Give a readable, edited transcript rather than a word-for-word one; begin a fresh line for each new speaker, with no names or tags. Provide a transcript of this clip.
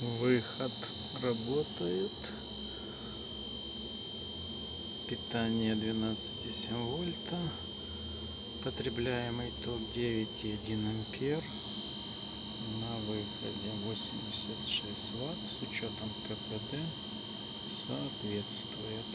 Выход работает. Питание 12,7 вольта. Потребляемый ток 9,1 ампер. На выходе 86 ватт с учетом КПД соответствует.